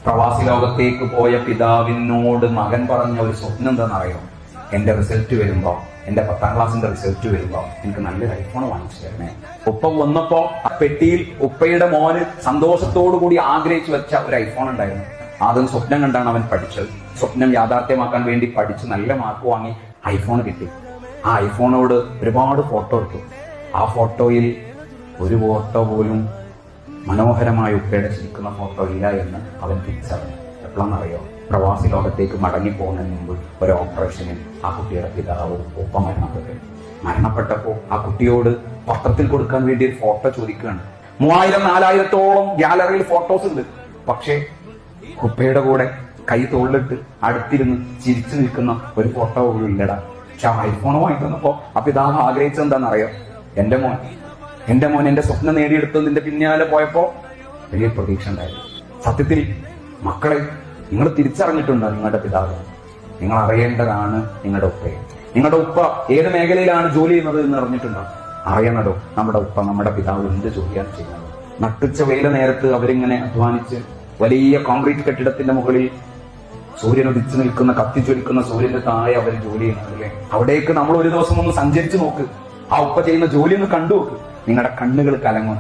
പ്രവാസി ലോകത്തേക്ക് പോയ പിതാവിനോട് മകൻ പറഞ്ഞ ഒരു സ്വപ്നം എന്താണെന്നറിയോ? എന്റെ റിസൾട്ട് വരുമ്പോ, എന്റെ 10ാം ക്ലാസ്സിന്റെ റിസൾട്ട് വരുമ്പോ എനിക്ക് നല്ലൊരു ഐഫോൺ വാങ്ങിച്ചു തരണേ. ഉപ്പ വന്നപ്പോ ആ പെട്ടിയിൽ ഉപ്പയുടെ മോന് സന്തോഷത്തോടു കൂടി ആഗ്രഹിച്ചു വെച്ച ഒരു ഐഫോൺ ഉണ്ടായിരുന്നു. ആദ്യം സ്വപ്നം കണ്ടാണ് അവൻ പഠിച്ചത്. സ്വപ്നം യാഥാർത്ഥ്യമാക്കാൻ വേണ്ടി പഠിച്ച് നല്ല മാർക്ക് വാങ്ങി ഐഫോൺ കിട്ടി. ആ ഐഫോണോട് ഒരുപാട് ഫോട്ടോ എടുത്തു. ആ ഫോട്ടോയിൽ ഒരു ഫോട്ടോ പോലും മനോഹരമായ ഉപ്പയുടെ ചിരിക്കുന്ന ഫോട്ടോ ഇല്ല എന്ന് അവൻ തിരിച്ചറിഞ്ഞു. എപ്പോഴാണെന്നറിയോ? പ്രവാസി ലോകത്തേക്ക് മടങ്ങിപ്പോകുന്നതിന് മുമ്പ് ഒരു ഓപ്പറേഷനിൽ ആ കുട്ടിയുടെ പിതാവ് ഉപ്പ മരണപ്പെട്ടപ്പോ ആ കുട്ടിയോട് പത്രത്തിൽ കൊടുക്കാൻ വേണ്ടി ഒരു ഫോട്ടോ ചോദിക്കുകയാണ്. 3000-4000-ഓളം ഗാലറിയിൽ ഫോട്ടോസ് ഉണ്ട്. പക്ഷേ ഉപ്പയുടെ കൂടെ കൈ തോളിലിട്ട് അടുത്തിരുന്ന് ചിരിച്ചു നിൽക്കുന്ന ഒരു ഫോട്ടോ പോലും ഇല്ലടാ. പക്ഷെ ആ ഐഫോൺ വാങ്ങിക്കുന്നപ്പോ ആ പിതാവ് ആഗ്രഹിച്ചത് എന്താണെന്നറിയോ? എന്റെ മോൻ എന്റെ സ്വപ്നം നേടിയെടുത്തതിന്റെ പിന്നാലെ പോയപ്പോ വലിയ പ്രതീക്ഷ ഉണ്ടായിരുന്നു. സത്യത്തിൽ മക്കളെ, നിങ്ങൾ തിരിച്ചറിഞ്ഞിട്ടുണ്ടോ നിങ്ങളുടെ പിതാവ്? നിങ്ങൾ അറിയേണ്ടതാണ് നിങ്ങളുടെ ഉപ്പയെ. നിങ്ങളുടെ ഉപ്പ ഏത് മേഖലയിലാണ് ജോലി ചെയ്യുന്നത് എന്ന് അറിഞ്ഞിട്ടുണ്ടോ? അറിയണടോ, നമ്മുടെ ഉപ്പ, നമ്മുടെ പിതാവ് എന്ത് ജോലിയാണ് ചെയ്യുന്നത്. നട്ടുച്ച വെയില നേരത്ത് അവരിങ്ങനെ അധ്വാനിച്ച് വലിയ കോൺക്രീറ്റ് കെട്ടിടത്തിന്റെ മുകളിൽ സൂര്യൻ ഉദിച്ചു നിൽക്കുന്ന, കത്തിച്ചൊലിക്കുന്ന സൂര്യന്റെ താഴെ അവർ ജോലി ചെയ്യുന്നതല്ലേ. അവിടേക്ക് നമ്മൾ ഒരു ദിവസം ഒന്ന് സഞ്ചരിച്ചു നോക്ക്. ആ ഉപ്പ ചെയ്യുന്ന ജോലി ഒന്ന് കണ്ടു നോക്ക്. നിങ്ങളുടെ കണ്ണുകൾ കലങ്ങും.